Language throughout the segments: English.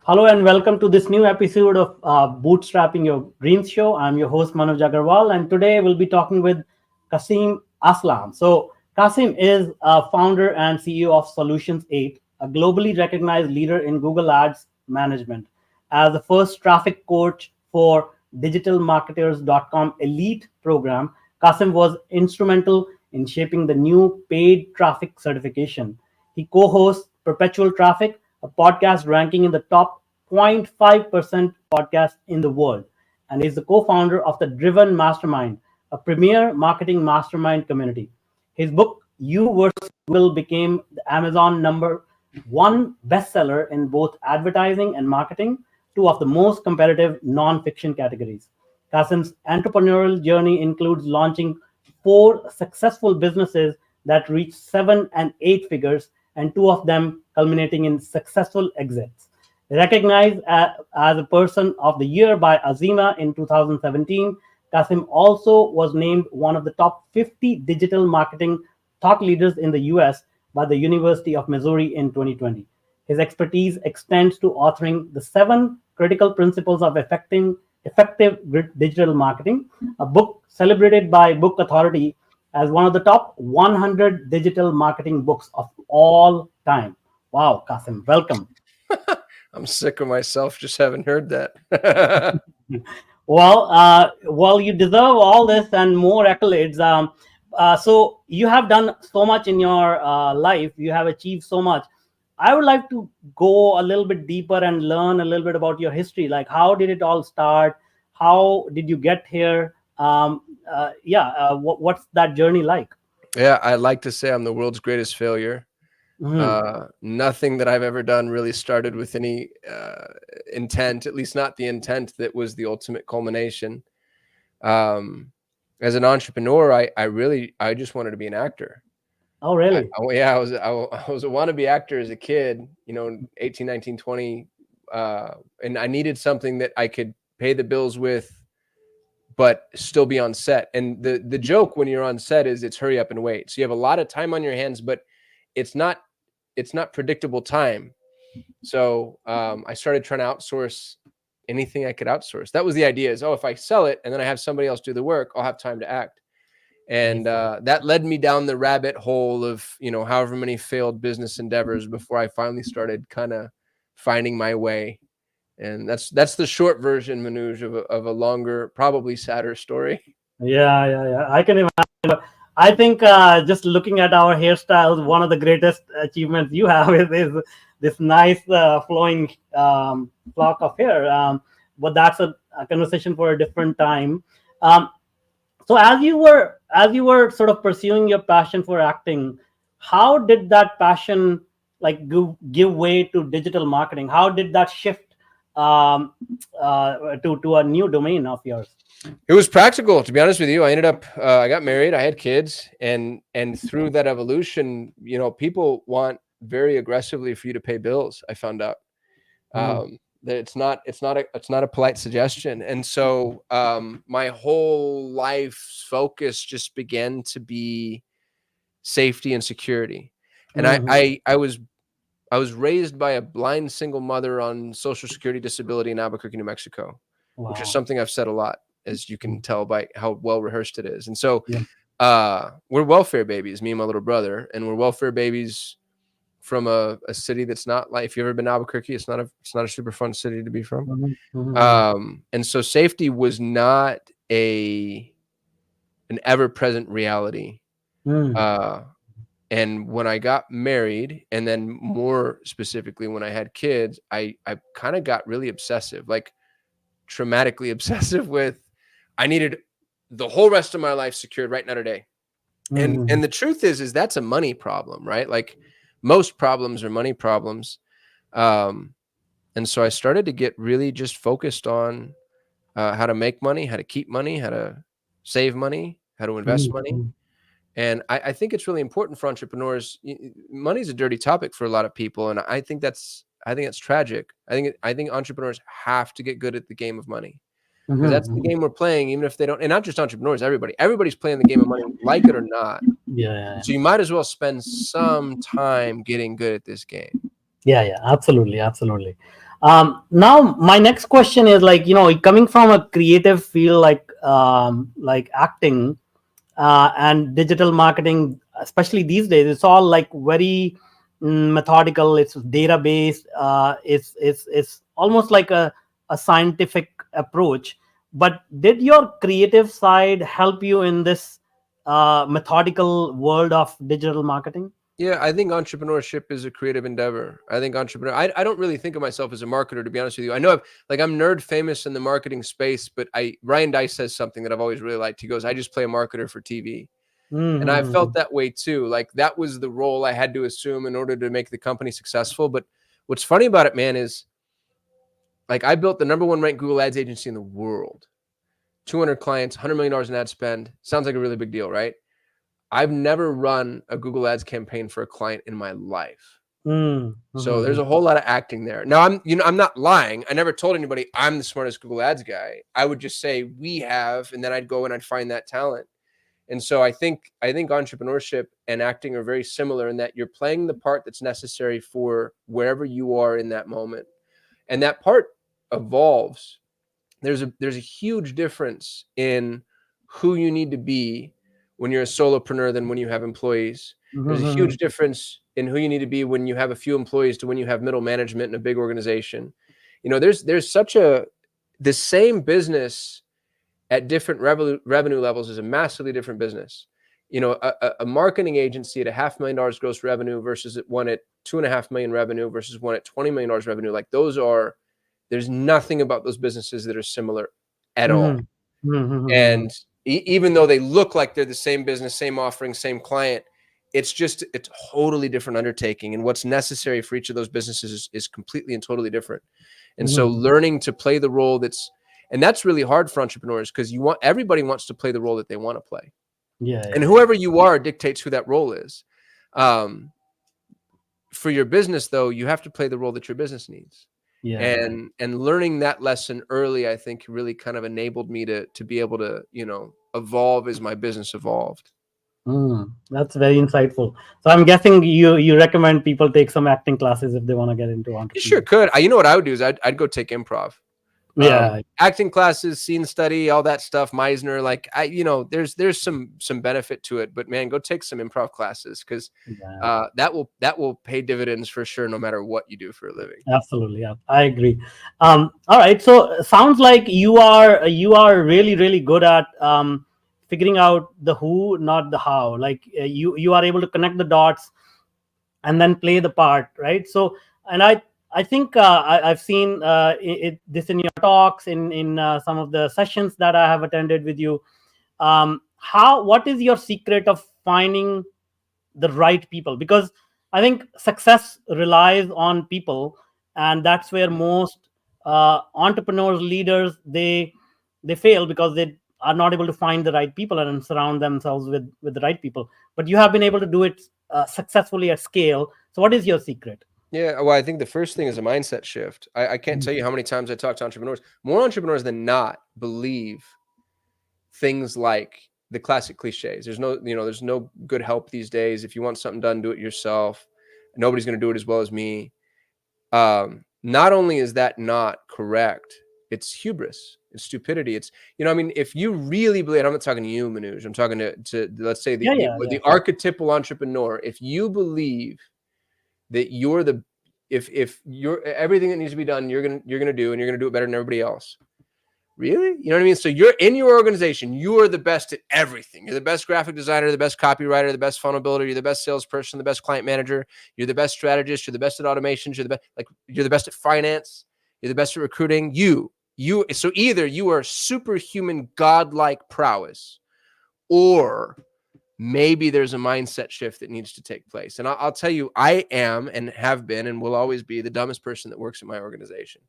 Hello and welcome to this new episode of Bootstrapping Your Dreams Show. I'm your host Manoj Agarwal, and today we'll be talking with Kasim Aslam. So, Kasim is a founder and CEO of Solutions 8, a globally recognized leader in Google Ads management. As the first traffic coach for digitalmarketers.com elite program, Kasim was instrumental in shaping the new paid traffic certification. He co hosts Perpetual Traffic, a podcast ranking in the top 0.5% podcast in the world, and is the co-founder of the Driven Mastermind, a premier marketing mastermind community. His book You vs. Google became the Amazon #1 bestseller in both advertising and marketing, two of the most competitive non-fiction categories. Kasim's entrepreneurial journey includes launching four successful businesses that reached 7 and 8 figures, and two of them culminating in successful exits. Recognized as a Person of the Year by AZIMA in 2017, Kasim also was named one of the top 50 digital marketing thought leaders in the US by the University of Missouri in 2020. His expertise extends to authoring The Seven Critical Principles of Effective Digital Marketing, a book celebrated by Book Authority as one of the top 100 digital marketing books of all time. Wow, Kasim, welcome. I'm sick of myself just having heard that. Well, you deserve all this and more accolades. So you have done so much in your life. You have achieved so much. I would like to go a little bit deeper and learn a little bit about your history. Like, how did it all start? How did you get here? What's that journey like? Yeah, I like to say I'm the world's greatest failure. Mhm. Nothing that I've ever done really started with any intent, at least not the intent that was the ultimate culmination. As an entrepreneur, I just wanted to be an actor. Oh, really? I was a wannabe actor as a kid, 18, 19, 20. And I needed something that I could pay the bills with, but still be on set. And the joke when you're on set is it's hurry up and wait. So you have a lot of time on your hands, but it's not predictable time. So I started trying to outsource anything I could outsource. That was the idea is, if I sell it and then I have somebody else do the work, I'll have time to act. And that led me down the rabbit hole of, however many failed business endeavors before I finally started kind of finding my way. And that's the short version, Manoj, of a longer, probably sadder story. Yeah. I can imagine. I think just looking at our hairstyles, one of the greatest achievements you have is this nice flowing flock of hair. But that's a conversation for a different time. Um, so as you were sort of pursuing your passion for acting, how did that passion like give way to digital marketing? How did that shift to a new domain of yours? It was practical, to be honest with you. I ended up, I got married, I had kids, and through that evolution, people want very aggressively for you to pay bills. I found out that it's not a polite suggestion, and so my whole life's focus just began to be safety and security. And Mhm. I was raised by a blind single mother on Social Security disability in Albuquerque, New Mexico, which is Wow. something I've said a lot, as you can tell by how well rehearsed it is. And so Yeah. we're welfare babies, me and my little brother, and we're welfare babies from a city that's not like, if you've ever been to Albuquerque, it's not a super fun city to be from. Mhm, mhm, And so safety was not an ever-present reality. mhm. Uh, and when I got married, and then more specifically when I had kids, I kind of got really obsessive, like traumatically obsessive with, I needed the whole rest of my life secured right now today. And Mhm. the truth is that's a money problem, right? Like most problems are money problems. Um, and so I started to get really just focused on how to make money, how to keep money, how to save money, how to invest money. Mhm. And I think it's really important for entrepreneurs. Money is a dirty topic for a lot of people, and I think that's tragic. I think entrepreneurs have to get good at the game of money, because Mhm, that's the mhm. game we're playing, even if they don't. And not just entrepreneurs, everybody's playing the game of money, like it or not. Yeah, So you might as well spend some time getting good at this game. yeah, absolutely, absolutely. Now my next question is, like, coming from a creative field like acting and digital marketing, especially these days, it's all like very methodical. It's data based. It's almost like a scientific approach. But did your creative side help you in this methodical world of digital marketing? Yeah, I think entrepreneurship is a creative endeavor. I think I don't really think of myself as a marketer, to be honest with you. I know I'm nerd famous in the marketing space, but Ryan Dice says something that I've always really liked. He goes, I just play a marketer for TV. And I felt Mm-hmm. that way too. Like that was the role I had to assume in order to make the company successful. But what's funny about it, man, is like I built the #1 ranked Google Ads agency in the world. 200 clients, $100 million in ad spend. Sounds like a really big deal, right? I've never run a Google Ads campaign for a client in my life. So Mm-hmm. there's a whole lot of acting there. Now I'm not lying. I never told anybody I'm the smartest Google Ads guy. I would just say we have, and then I'd go and I'd find that talent. And so I think entrepreneurship and acting are very similar in that you're playing the part that's necessary for wherever you are in that moment. And that part evolves. There's a huge difference in who you need to be when you're a solopreneur than when you have employees. There's a Mm-hmm. huge difference in who you need to be when you have a few employees to when you have middle management in a big organization. There's such the same business at different revenue levels is a massively different business. A marketing agency at $500,000 gross revenue versus one at 2.5 million revenue versus one at $20 million revenue. Like there's nothing about those businesses that are similar at all. Mm-hmm. Mm-hmm. And even though they look like they're the same business, same offering, same client, it's just a totally different undertaking. And what's necessary for each of those businesses is completely and totally different. And so Mm-hmm. learning to play the role and that's really hard for entrepreneurs because everybody wants to play the role that they want to play. Yeah, And yeah, yeah. whoever you are dictates who that role is. Um, for your business, though, you have to play the role that your business needs. Yeah, yeah. And learning that lesson early, I think, really kind of enabled me to be able to evolve as my business evolved. That's very insightful. So I'm guessing you recommend people take some acting classes if they want to get into You sure entrepreneurship. could. You know what I would do is I'd go take improv, Yeah, acting classes, scene study, all that stuff. Meisner, like there's some benefit to it, but man, go take some improv classes because yeah, that will pay dividends for sure, no matter what you do for a living. absolutely. Yeah, I agree. All right. So sounds like you are really really good at figuring out the who, not the how. Like you are able to connect the dots and then play the part, right? So, and I think I've seen this in your talks, in some of the sessions that I have attended with you. How What is your secret of finding the right people? Because I think success relies on people, and that's where most entrepreneurs, leaders, they fail because they are not able to find the right people and surround themselves with the right people. But you have been able to do it successfully at scale. So what is your secret? Yeah, well, I think the first thing is a mindset shift. I can't tell you how many times I talk to entrepreneurs. More entrepreneurs than not believe things like the classic cliches. There's no good help these days. If you want something done, do it yourself. Nobody's going to do it as well as me. Not only is that not correct, it's hubris, it's stupidity. If you really believe, I'm not talking to you, Manoj, I'm talking to let's say Yeah, yeah, yeah. the archetypal entrepreneur. If you believe that you're if you're everything that needs to be done, you're gonna do, and you're gonna do it better than everybody else. Really? You know what I mean? So you're in your organization, you are the best at everything. You're the best graphic designer, the best copywriter, the best funnel builder, you're the best salesperson, the best client manager, you're the best strategist, you're the best at automations, you're the best at finance, you're the best at recruiting. So either you are superhuman godlike prowess, or maybe there's a mindset shift that needs to take place. And I'll tell you, I am and have been and will always be the dumbest person that works in my organization.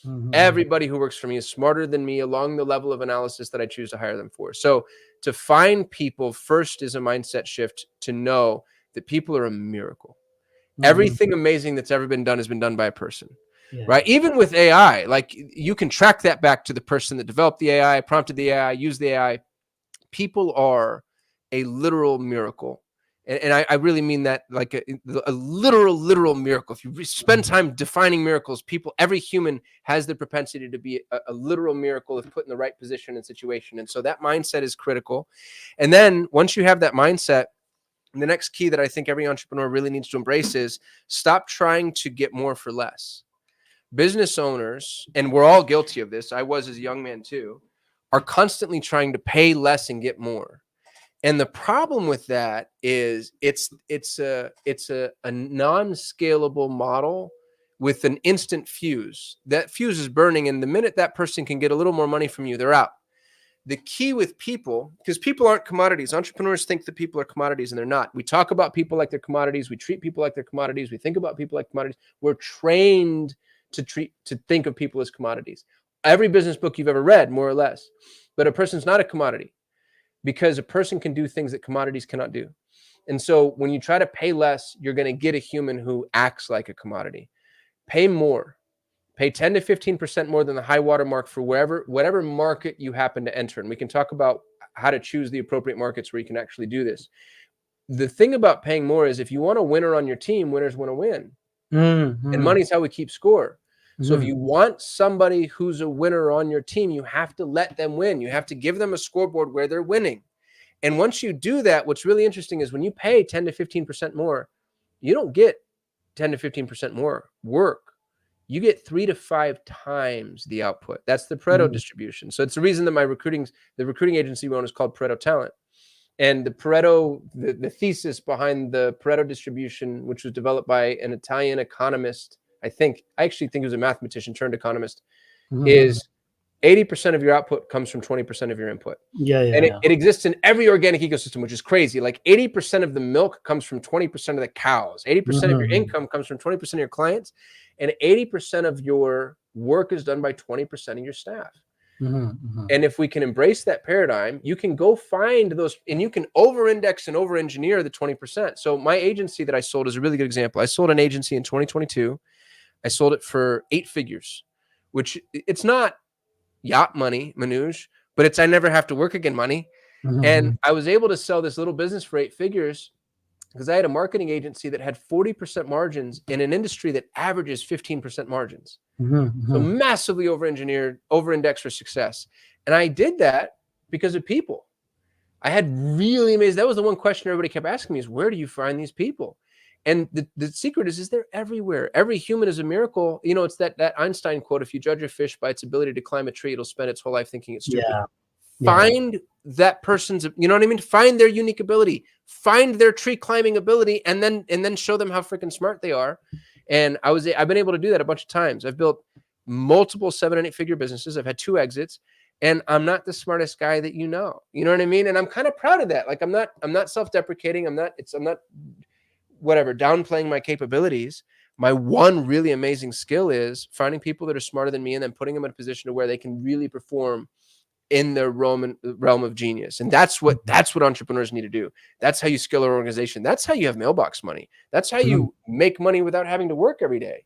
Mhm. Everybody who works for me is smarter than me along the level of analysis that I choose to hire them for. So to find people first is a mindset shift to know that people are a miracle. Mhm. Everything amazing that's ever been done has been done by a person, Yeah. right? Even with AI, like you can track that back to the person that developed the AI, prompted the AI, used the AI. People are a literal miracle. And I really mean that like a literal miracle. If you spend time defining miracles, every human has the propensity to be a literal miracle if put in the right position and situation. And so that mindset is critical. And then once you have that mindset, the next key that I think every entrepreneur really needs to embrace is stop trying to get more for less. Business owners, and we're all guilty of this, I was as a young man too, are constantly trying to pay less and get more. And the problem with that is it's a non-scalable model with an instant fuse. That fuse is burning, and the minute that person can get a little more money from you, they're out. The key with people, because people aren't commodities. Entrepreneurs think that people are commodities, and they're not. We talk about people like they're commodities. We treat people like they're commodities. We think about people like commodities. We're trained to think of people as commodities. Every business book you've ever read, more or less. But a person's not a commodity, because a person can do things that commodities cannot do. And so when you try to pay less, you're going to get a human who acts like a commodity. Pay more. Pay 10 to 15% more than the high water mark for whatever market you happen to enter. And we can talk about how to choose the appropriate markets where you can actually do this. The thing about paying more is if you want a winner on your team, winners want to win. Mm-hmm. And money's how we keep score. So if you want somebody who's a winner on your team, you have to let them win. You have to give them a scoreboard where they're winning. And once you do that, what's really interesting is when you pay 10 to 15% more, you don't get 10 to 15% more work. You get 3 to 5 times the output. That's the Pareto distribution. So it's the reason that the recruiting agency we own is called Pareto Talent. And the thesis behind the Pareto distribution, which was developed by an Italian economist, I actually think he was a mathematician turned economist, is 80% of your output comes from 20% of your input. It exists in every organic ecosystem, which is crazy. Like 80% of the milk comes from 20% of the cows. 80% of your income comes from 20% of your clients. And 80% of your work is done by 20% of your staff. And if we can embrace that paradigm, you can go find those, and you can over-index and over-engineer the 20%. So my agency that I sold is a really good example. I sold an agency in 2022. I sold it for 8 figures, which it's not yacht money, Manoj, but it's I never have to work again money. And I was able to sell this little business for 8 figures because I had a marketing agency that had 40% margins in an industry that averages 15% margins. So massively over-engineered, over-indexed for success. And I did that because of people. I had really amazing, that was the one question everybody kept asking me is, where do you find these people? And the secret is they're everywhere. Every human is a miracle. You know, it's that Einstein quote, if you judge a fish by its ability to climb a tree, it'll spend its whole life thinking it's stupid. Find that person's, you know what I mean? Find their unique ability, find their tree climbing ability, and then show them how freaking smart they are. And I've been able to do that a bunch of times. I've built multiple 7 and 8 figure businesses. I've had 2 exits, and I'm not the smartest guy that you know what I mean? And I'm kind of proud of that. Like I'm not self-deprecating. I'm not whatever, downplaying my capabilities. My one really amazing skill is finding people that are smarter than me and then putting them in a position to where they can really perform in their realm of genius. And that's what entrepreneurs need to do. That's how you scale an organization. That's how you have mailbox money. That's how you make money without having to work every day.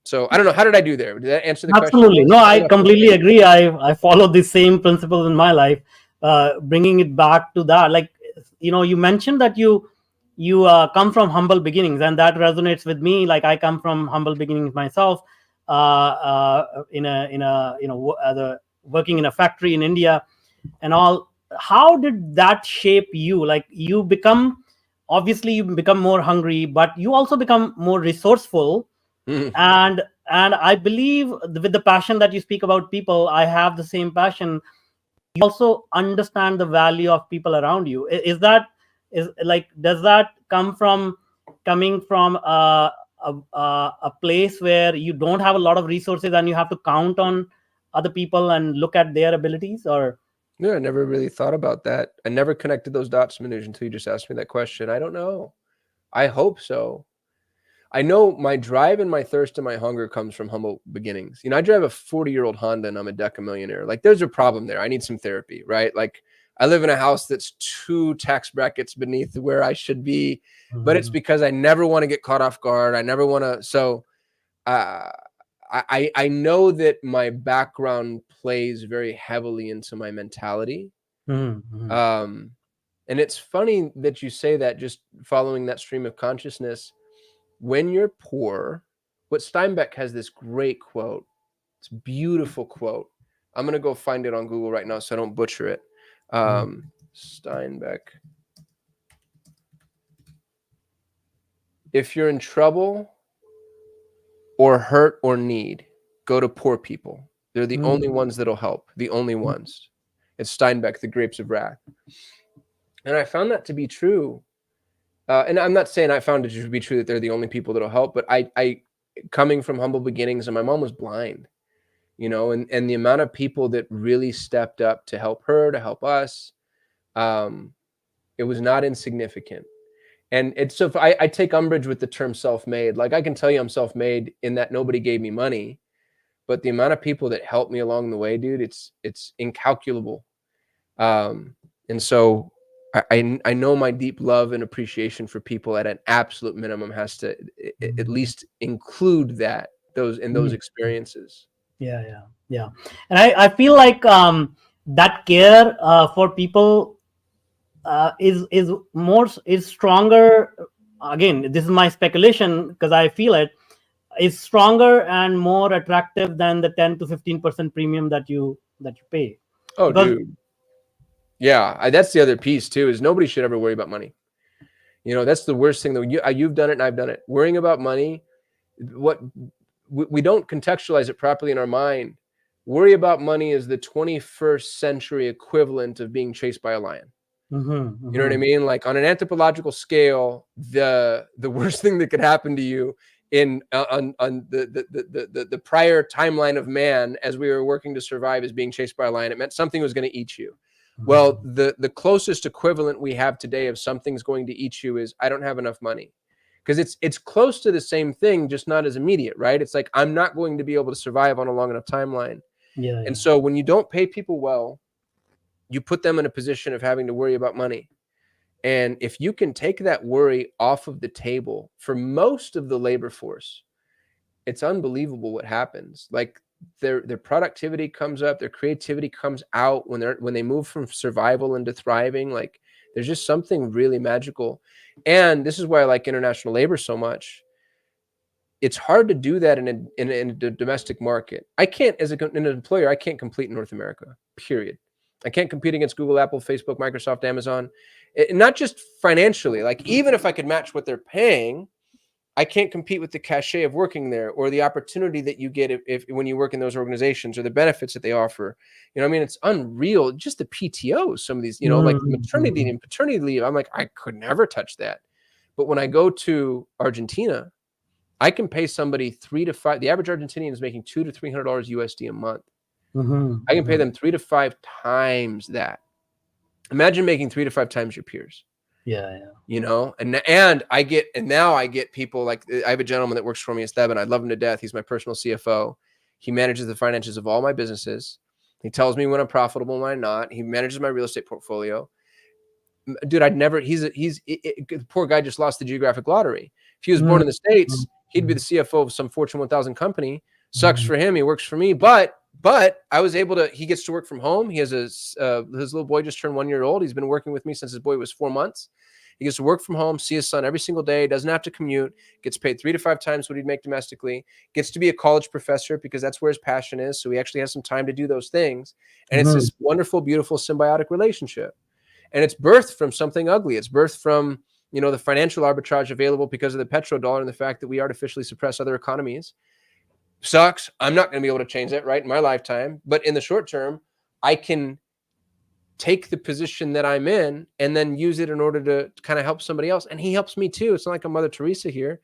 So I don't know. How did I do there? Did that answer the question? Absolutely. No, I completely agree. I follow the same principles in my life. Bringing it back to that, like, you mentioned that you come from humble beginnings, and that resonates with me. Like I come from humble beginnings myself, working in a factory in India and all. How did that shape you? Like you become more hungry, but you also become more resourceful. And I believe with the passion that you speak about people, I have the same passion. You also understand the value of people around you. Does that coming from a place where you don't have a lot of resources and you have to count on other people and look at their abilities? Or no, I never really thought about that. I never connected those dots, Manoj, until you just asked me that question. I don't know. I hope so. I know my drive and my thirst and my hunger comes from humble beginnings. I drive a 40-year-old Honda and I'm a decamillionaire. Like there's a problem there. I need some therapy, right? Like I live in a house that's 2 tax brackets beneath where I should be, but it's because I never want to get caught off guard. I never want to. So I know that my background plays very heavily into my mentality. And And it's funny that you say that, just following that stream of consciousness. When you're poor, what Steinbeck has this great quote. It's a beautiful quote. I'm going to go find it on Google right now so I don't butcher it. Steinbeck. If you're in trouble or hurt or need, go to poor people. They're the only ones that'll help. The only ones. It's Steinbeck, The Grapes of Wrath. And I found that to be true. And I'm not saying I found it to be true that they're the only people that'll help, but I coming from humble beginnings, and my mom was blind, and the amount of people that really stepped up to help her, to help us, it was not insignificant. And it's so I take umbrage with the term self-made. Like, I can tell you I'm self-made in that nobody gave me money, but the amount of people that helped me along the way, dude, it's incalculable. And so I know my deep love and appreciation for people at an absolute minimum has to at least include those experiences. Yeah. And I feel like that care for people is stronger. Again, this is my speculation because I feel it is stronger and more attractive than the 10 to 15% premium that you pay. Oh, dude. Yeah, that's the other piece too, is nobody should ever worry about money. That's the worst thing, though. You've done it and I've done it. Worrying about money, we don't contextualize it properly in our mind. Worry about money is the 21st century equivalent of being chased by a lion. You know what I mean? Like, on an anthropological scale, the worst thing that could happen to you on the prior timeline of man, as we were working to survive, is being chased by a lion. It meant something was going to eat you. Well, the closest equivalent we have today of something's going to eat you is I don't have enough money. Because it's close to the same thing, just not as immediate, right? It's like, I'm not going to be able to survive on a long enough timeline. And so when you don't pay people well, you put them in a position of having to worry about money. And if you can take that worry off of the table for most of the labor force, it's unbelievable what happens. Like, their productivity comes up, their creativity comes out when they move from survival into thriving. Like, there's just something really magical. And this is why I like international labor so much. It's hard to do that in a domestic market. I can't, as an employer, I can't compete in North America, period. I can't compete against Google, Apple, Facebook, Microsoft, Amazon. Not just financially. Like, even if I could match what they're paying, I can't compete with the cachet of working there, or the opportunity that you get if when you work in those organizations, or the benefits that they offer. I mean, it's unreal. Just the PTOs, some of these, like maternity and paternity leave. I'm like, I could never touch that. But when I go to Argentina, I can pay somebody $3 to $5. The average Argentinian is making $200 to $300 USD a month. I can pay them 3 to 5 times that. Imagine making 3 to 5 times your peers. And I get people like, I have a gentleman that works for me, Esteban. I love him to death. He's my personal CFO. He manages the finances of all my businesses. He tells me when I'm profitable and when I'm not. He manages my real estate portfolio. Dude, the poor guy just lost the geographic lottery. If he was born in the States, he'd be the CFO of some Fortune 1000 company. Sucks for him. He works for me, but I was able to. He gets to work from home. He has his little boy just turned 1 year old. He's been working with me since his boy was 4 months. He gets to work from home, see his son every single day. Doesn't have to commute. Gets paid 3 to 5 times what he'd make domestically. Gets to be a college professor because that's where his passion is. So he actually has some time to do those things. And it's this wonderful, beautiful, symbiotic relationship. And it's birthed from something ugly. It's birthed from the financial arbitrage available because of the petrodollar and the fact that we artificially suppress other economies. Sucks. I'm not going to be able to change that right in my lifetime. But in the short term, I can take the position that I'm in and then use it in order to kind of help somebody else. And he helps me too. It's not like a Mother Teresa here.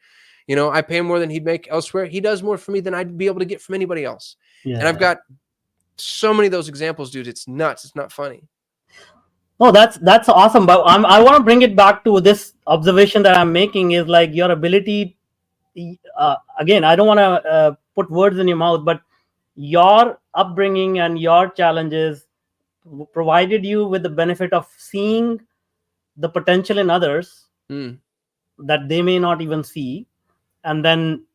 I pay him more than he'd make elsewhere. He does more for me than I'd be able to get from anybody else. And I've got so many of those examples, dude. It's nuts. It's not funny. Oh, that's awesome. But I want to bring it back to this observation that I'm making is like your ability. Again, I don't want to put words in your mouth, but your upbringing and your challenges provided you with the benefit of seeing the potential in others that they may not even see, and then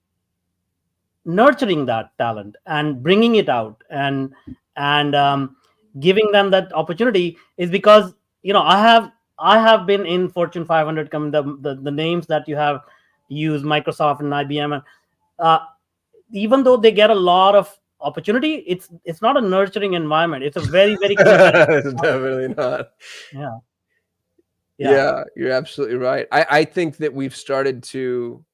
nurturing that talent and bringing it out and giving them that opportunity. Is because I have I have been in Fortune 500 the names that you have used, Microsoft and IBM, and uh, even though they get a lot of opportunity, it's not a nurturing environment. It's a very, very competitive It's environment. definitely not. Yeah, yeah. Yeah, you're absolutely right. I think that we've started to,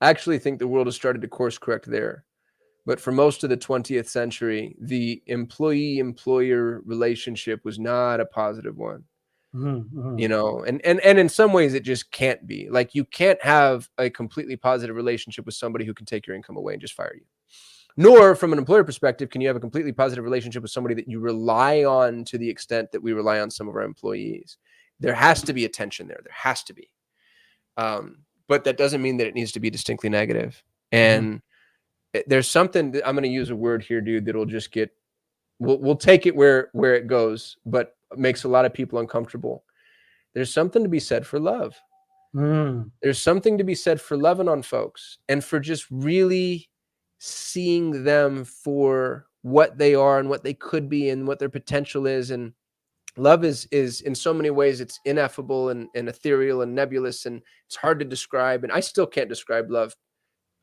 I actually think the world has started to course correct there. But for most of the 20th century, the employee-employer relationship was not a positive one. Mhm, You mhm, know, and in some ways it just can't be. Like, you can't have a completely positive relationship with somebody who can take your income away and just fire you. Nor from an employer perspective can you have a completely positive relationship with somebody that you rely on to the extent that we rely on some of our employees. There has to be a tension there. There has to be. But that doesn't mean that it needs to be distinctly negative. mhm, And there's something that I'm going to use a word here, dude, that'll just get, we'll take it where it goes, but makes a lot of people uncomfortable. There's something to be said for love. mhm, There's something to be said for loving on folks and for just really seeing them for what they are and what they could be and what their potential is. And love is in so many ways, it's ineffable and ethereal and nebulous, and it's hard to describe. And I still can't describe love.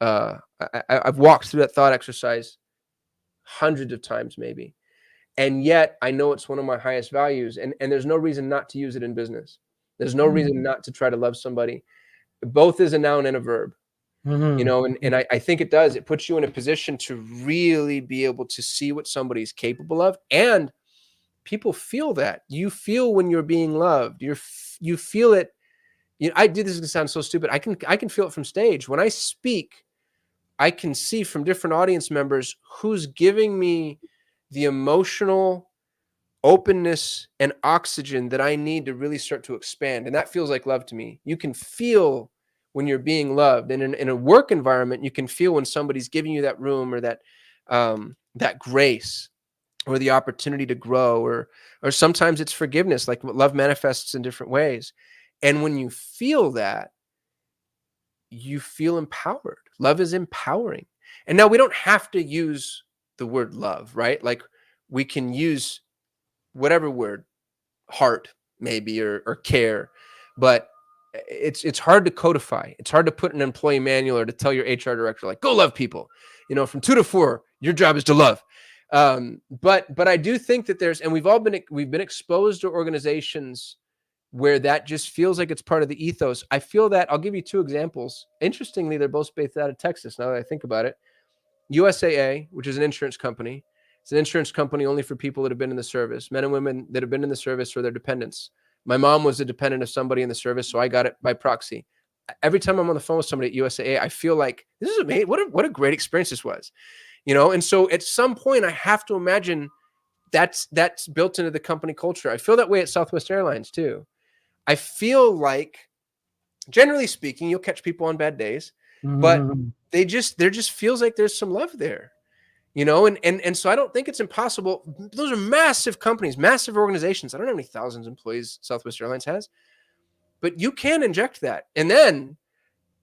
I've walked through that thought exercise hundreds of times maybe. And yet I know it's one of my highest values. And there's no reason not to use it in business. There's no reason mhm, not to try to love somebody. Both is a noun and a verb, you mhm, know, and I think it does. It puts you in a position to really be able to see what somebody's capable of. And people feel that. You feel when you're being loved. You feel it. You know, I do, this is gonna sound so stupid. I can feel it from stage. When I speak, I can see from different audience members who's giving me the emotional openness and oxygen that I need to really start to expand. And that feels like love to me. You can feel when you're being loved. And in a work environment, you can feel when somebody's giving you that room or that grace or the opportunity to grow, or sometimes it's forgiveness, like love manifests in different ways. And when you feel that, you feel empowered. Love is empowering. And now we don't have to use the word love, right? Like, we can use whatever word, heart maybe, or care, but it's hard to codify. It's hard to put an employee manual or to tell your HR director, like, go love people, you know, from 2 to 4 your job is to love. But I do think that there's, and we've been exposed to organizations where that just feels like it's part of the ethos. I feel that, I'll give you 2 examples. Interestingly, they're both based out of Texas, now that I think about it. USAA, which is an insurance company. It's an insurance company only for people that have been in the service, men and women that have been in the service or their dependents. My mom was a dependent of somebody in the service, so I got it by proxy. Every time I'm on the phone with somebody at USAA, I feel like this is amazing. What a great experience this was, you know. And so at some point, I have to imagine that's built into the company culture. I feel that way at Southwest Airlines too. I feel like, generally speaking, you'll catch people on bad days, but mhm, there just feels like there's some love there, you know. And so I don't think it's impossible. Those are massive companies, massive organizations. I don't know how many thousands of employees Southwest Airlines has, but you can inject that. And then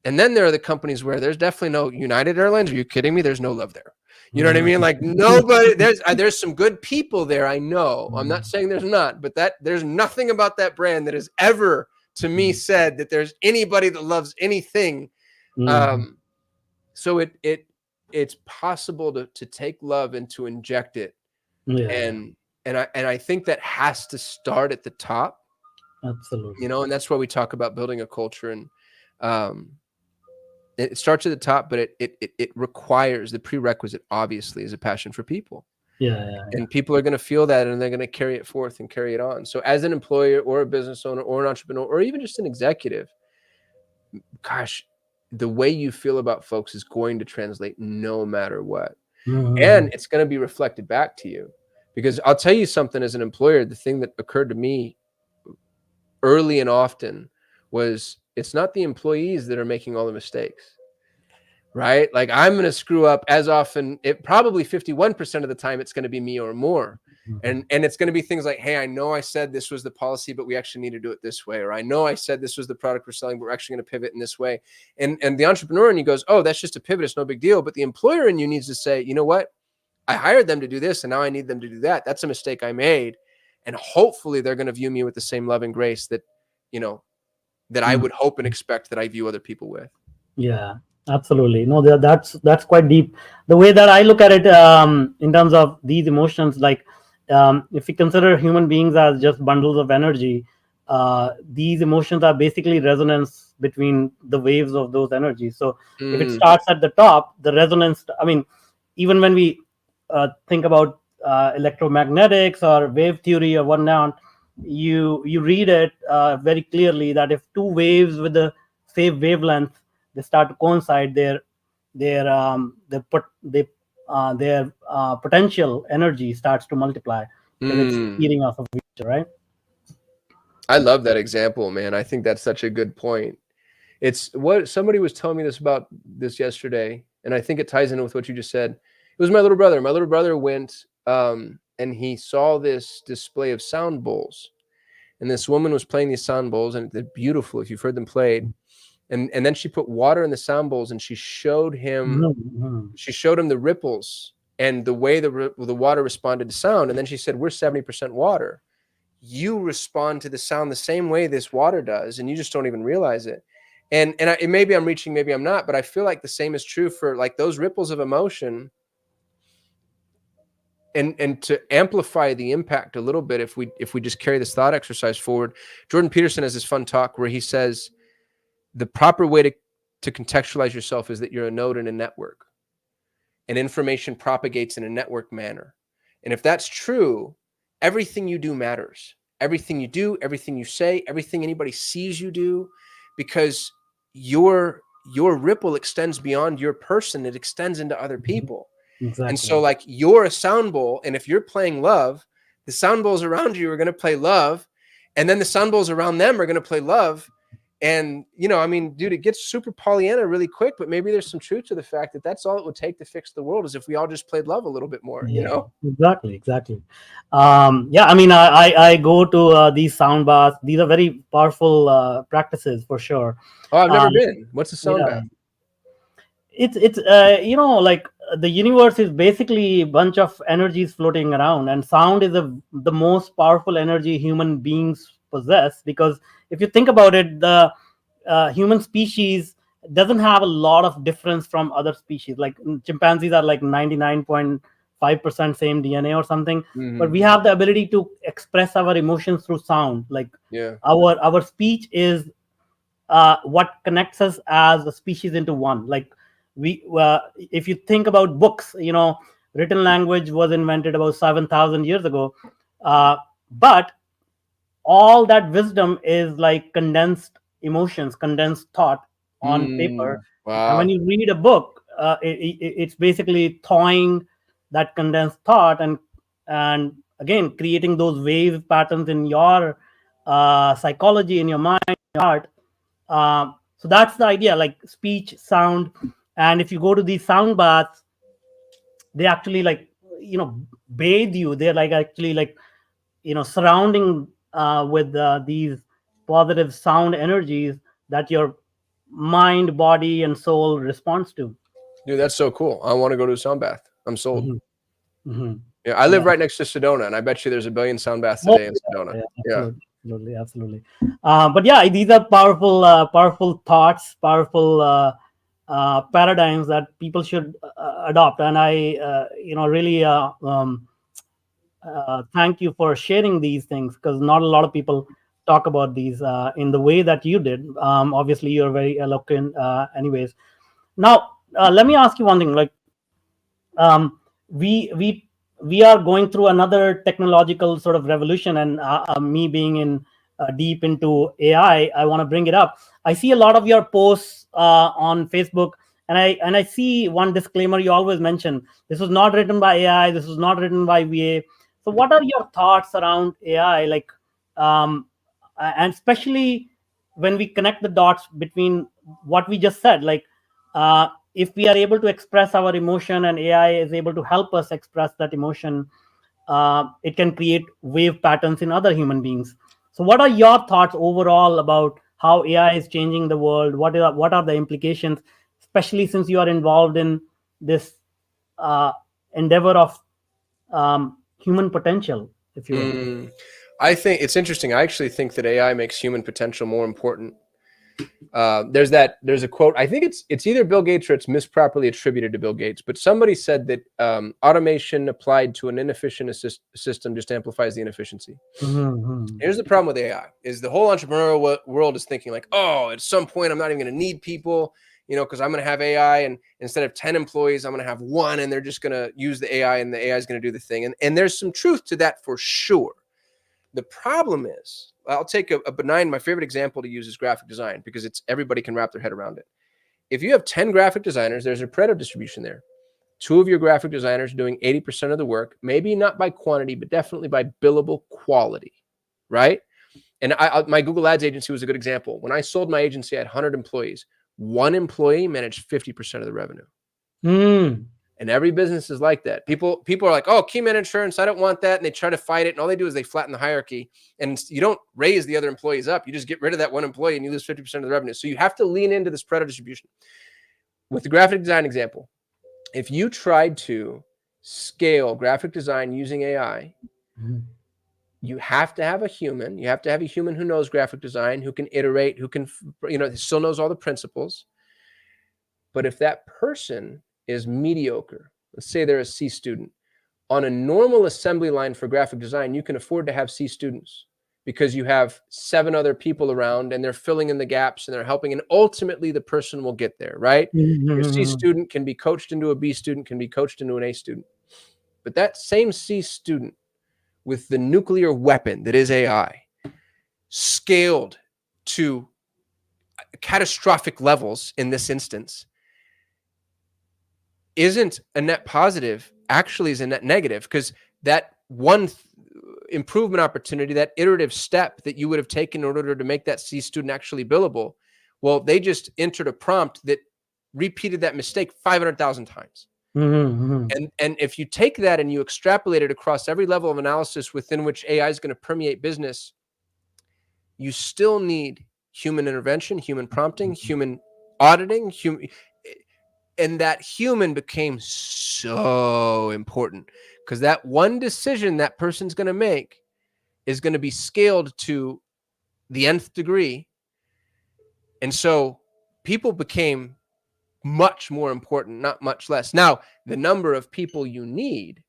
there are the companies where there's definitely no United Airlines. Are you kidding me? There's no love there. You know what I mean? Like, nobody, there's some good people there. I know. I'm not saying there's not, but there's nothing about that brand that has ever to me mhm, said that there's anybody that loves anything. mhm. Um, so it's possible to take love and to inject it. Yeah, yeah, And I think that has to start at the top, you absolutely. know, and that's why we talk about building a culture. And um, it starts at the top, but it requires, the prerequisite obviously is a passion for people. Yeah, yeah, yeah. And people are going to feel that, and they're going to carry it forth and carry it on. So as an employer or a business owner or an entrepreneur or even just an executive, gosh, the way you feel about folks is going to translate no matter what. And Mhm, it's going to be reflected back to you. Because I'll tell you something, as an employer, the thing that occurred to me early and often was, it's not the employees that are making all the mistakes, right? Like, I'm going to screw up as often, it probably 51% of the time, it's going to be me or more. mhm, And it's going to be things like, hey, I know I said this was the policy, but we actually need to do it this way. Or I know I said this was the product we're selling, but we're actually going to pivot in this way. And the entrepreneur in you goes, oh, that's just a pivot. It's no big deal. But the employer in you needs to say, you know what? I hired them to do this, and now I need them to do that. That's a mistake I made. And hopefully they're going to view me with the same love and grace that that I would hope and expect that I view other people with. Yeah, absolutely. No, that's quite deep. The way that I look at it, in terms of these emotions, like, if we consider human beings as just bundles of energy, these emotions are basically resonance between the waves of those energies. So if it Mm, starts at the top, the resonance. I mean, even when we think about electromagnetics or wave theory or whatnot, you read it very clearly that if two waves with the same wavelength, they start to coincide, their potential energy starts to multiply because it's mm. feeding off of each other, right? I love that example, man. I think that's such a good point. It's what somebody was telling me about this yesterday, and I think it ties in with what you just said. It was my little brother. My little brother went and he saw this display of sound bowls, and this woman was playing these sound bowls, and they're beautiful if you've heard them played. And then she put water in the sound bowls, and she showed him Mhm. the ripples and the way the water responded to sound. And then she said, "We're 70% water. You respond to the sound the same way this water does, and you just don't even realize it." And maybe I'm reaching, maybe I'm not, but I feel like the same is true for like those ripples of emotion. And to amplify the impact a little bit, if we just carry this thought exercise forward, Jordan Peterson has this fun talk where he says the proper way to contextualize yourself is that you're a node in a network, and information propagates in a network manner. And if that's true, everything you do matters. Everything you do, everything you say, everything anybody sees you do, because your ripple extends beyond your person. It extends into other people. And so Exactly. like you're a sound bowl, and if you're playing love, the sound bowls around you are going to play love, and then the sound bowls around them are going to play love. And, I mean, dude, it gets super Pollyanna really quick, but maybe there's some truth to the fact that that's all it would take to fix the world, is if we all just played love a little bit more, Yeah, exactly. Yeah, I mean, I go to these sound baths. These are very powerful practices for sure. Oh, I've never Um, been. What's a sound yeah, bath? it's like the universe is basically a bunch of energies floating around, and sound is the most powerful energy human beings possess. Because if you think about it, the human species doesn't have a lot of difference from other species. Like chimpanzees are like 99.5% same DNA or something, but Mm-hmm. we have the ability to express our emotions through sound. Like Yeah. our speech is what connects us as a species into one. Like if you think about books, written language was invented about 7,000 years ago, but all that wisdom is like condensed emotions, condensed thought on paper. And when Wow. you read a book, it's basically thawing that condensed thought, and again creating those wave patterns in your psychology, in your mind, in your heart. So that's the idea, like speech, sound. And if you go to these sound baths, they actually like bathe you. They're like actually like surrounding with these positive sound energies that your mind, body, and soul responds to. Dude, that's so cool. I want to go to a sound bath. I'm sold. Hmm. Hmm. Yeah. I Yeah. live right next to Sedona, and I bet you there's a billion sound baths Oh, today in Sedona. yeah, Yeah. absolutely, absolutely, absolutely. But yeah, these are powerful thoughts, powerful paradigms that people should adopt. And I, really thank you for sharing these things, because not a lot of people talk about these in the way that you did. Obviously, you're very eloquent, anyways. Now, let me ask you one thing. Like, we are going through another technological sort of revolution, and me being in deep into AI, I want to bring it up. I see a lot of your posts on Facebook, and I see one disclaimer you always mention: this was not written by AI, this was not written by VA. So what are your thoughts around AI, like, and especially when we connect the dots between what we just said, like, if we are able to express our emotion and AI is able to help us express that emotion, it can create wave patterns in other human beings. So, what are your thoughts overall about how AI is changing the world? What are the implications, especially since you are involved in this endeavor of human potential, if you will? Mm. I think it's interesting. I actually think that AI makes human potential more important. There's a quote. I think it's either Bill Gates or it's misproperly attributed to Bill Gates. But somebody said that automation applied to an inefficient system just amplifies the inefficiency. Mm-hmm. Here's the problem with AI: is the whole entrepreneurial world is thinking like, oh, at some point I'm not even going to need people, because I'm going to have AI, and instead of 10 employees, I'm going to have one, and they're just going to use the AI, and the AI is going to do the thing. And there's some truth to that for sure. The problem is, I'll take a benign, my favorite example to use is graphic design, because everybody can wrap their head around it. If you have 10 graphic designers, there's a Pareto distribution there. 2 of your graphic designers doing 80% of the work, maybe not by quantity, but definitely by billable quality, right? And my Google Ads agency was a good example. When I sold my agency, I had 100 employees. 1 employee managed 50% of the revenue. Mm. And every business is like that. People are like, oh, key man insurance, I don't want that. And they try to fight it. And all they do is they flatten the hierarchy. And you don't raise the other employees up. You just get rid of that one employee and you lose 50% of the revenue. So you have to lean into this Pareto distribution. With the graphic design example, if you tried to scale graphic design using AI, you have to have a human. You have to have a human who knows graphic design, who can iterate, who can, still knows all the principles. But if that person is mediocre, let's say they're a C student, on a normal assembly line for graphic design, you can afford to have C students because you have 7 other people around and they're filling in the gaps and they're helping. And ultimately the person will get there, right? Mm-hmm. Your C student can be coached into a B student, can be coached into an A student. But that same C student with the nuclear weapon that is AI, scaled to catastrophic levels in this instance, isn't a net positive, actually is a net negative, because that one improvement opportunity, that iterative step that you would have taken in order to make that C student actually billable, well, they just entered a prompt that repeated that mistake 500,000 times. Mm-hmm. And if you take that and you extrapolate it across every level of analysis within which AI is going to permeate business, you still need human intervention, human prompting, human auditing, and that human became so important because that one decision that person's going to make is going to be scaled to the nth degree. And so people became much more important, not much less. Now, the number of people you need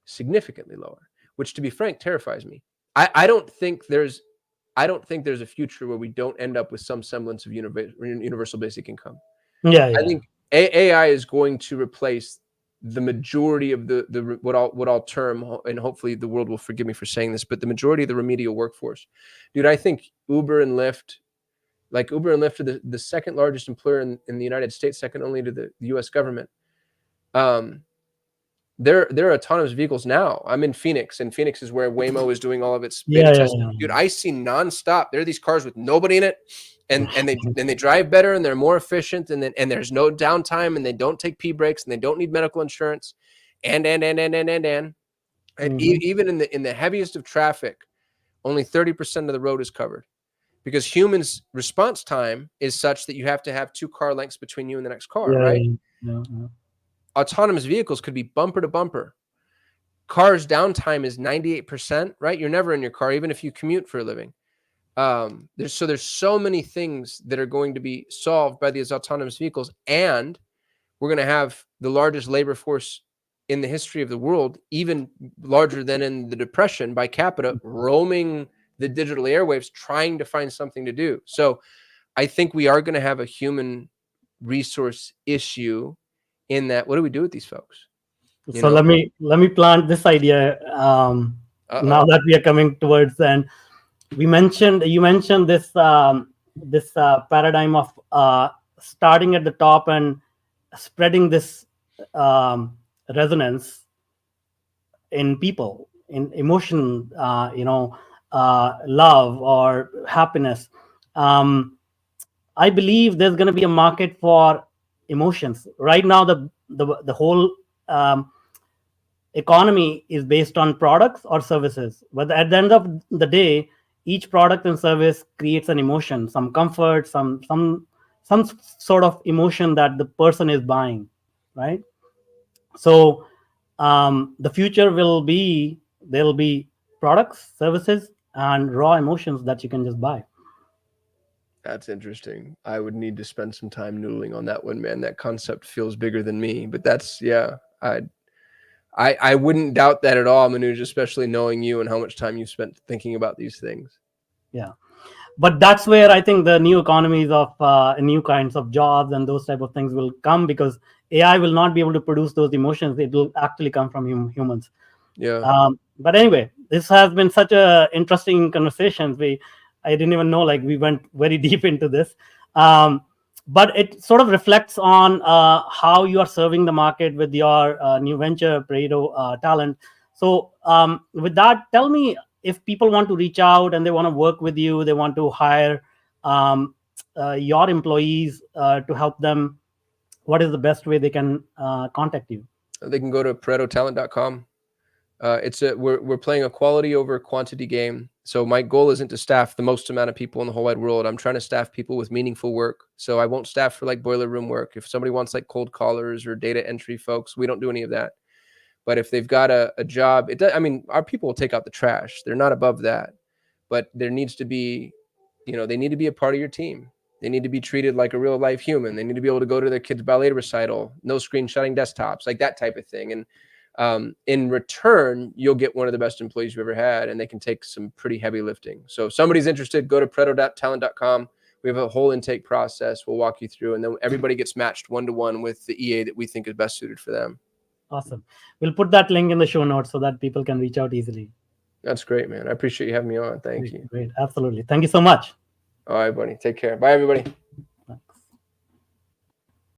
significantly lower, which, to be frank, terrifies me. I don't think there's a future where we don't end up with some semblance of universal basic income. Yeah. I think AI is going to replace the majority of the what I'll term, and hopefully the world will forgive me for saying this, but the majority of the remedial workforce. Dude, I think Uber and Lyft are the second largest employer in the United States, second only to the US government. They're autonomous vehicles now. I'm in Phoenix, and Phoenix is where Waymo is doing all of its beta testing. Dude, I see nonstop. There are these cars with nobody in it, and they drive better, and they're more efficient, and there's no downtime, and they don't take P breaks, and they don't need medical insurance, and even in the heaviest of traffic, only 30% of the road is covered, because humans' response time is such that you have to have 2 car lengths between you and the next car, right? Yeah. Autonomous vehicles could be bumper to bumper. Cars' downtime is 98%, right? You're never in your car, even if you commute for a living. There's so many things that are going to be solved by these autonomous vehicles, and we're going to have the largest labor force in the history of the world, even larger than in the Depression by capita, roaming the digital airwaves, trying to find something to do. So I think we are going to have a human resource issue in that. What do we do with these folks? So let me plant this idea. Now that we are coming towards the end, you mentioned this paradigm of starting at the top and spreading this resonance in people, in emotion, love or happiness. I believe there's going to be a market for emotions. Right now, the whole economy is based on products or services. But at the end of the day, each product and service creates an emotion, some comfort, some sort of emotion that the person is buying, right? So the future will be, there'll be products, services, and raw emotions that you can just buy. That's interesting. I would need to spend some time noodling on that one, man. That concept feels bigger than me, but that's, yeah, I wouldn't doubt that at all, Manoj, especially knowing you and how much time you spent thinking about these things. Yeah. But that's where I think the new economies of new kinds of jobs and those type of things will come, because AI will not be able to produce those emotions. It will actually come from humans. Yeah. But anyway, this has been such a interesting conversation. I didn't even know, like, we went very deep into this. Um, but it sort of reflects on how you are serving the market with your new venture, Pareto Talent. So with that, tell me, if people want to reach out and they want to work with you, they want to hire um, your employees to help them, what is the best way they can contact you? They can go to ParetoTalent.com. We're playing a quality over quantity game. So my goal isn't to staff the most amount of people in the whole wide world. I'm trying to staff people with meaningful work. So I won't staff for like boiler room work. If somebody wants like cold callers or data entry folks, we don't do any of that. But if they've got a job, I mean, our people will take out the trash. They're not above that. But there needs to be, they need to be a part of your team. They need to be treated like a real life human. They need to be able to go to their kid's ballet recital, no screenshotting desktops, like that type of thing. And in return, you'll get one of the best employees you've ever had, and they can take some pretty heavy lifting. So if somebody's interested, go to Pareto.talent.com. We have a whole intake process. We'll walk you through, and then everybody gets matched one-to-one with the EA that we think is best suited for them. Awesome. We'll put that link in the show notes so that people can reach out easily. That's great, man. I appreciate you having me on. Thank you. Great. Absolutely. Thank you so much. All right, buddy. Take care. Bye, everybody.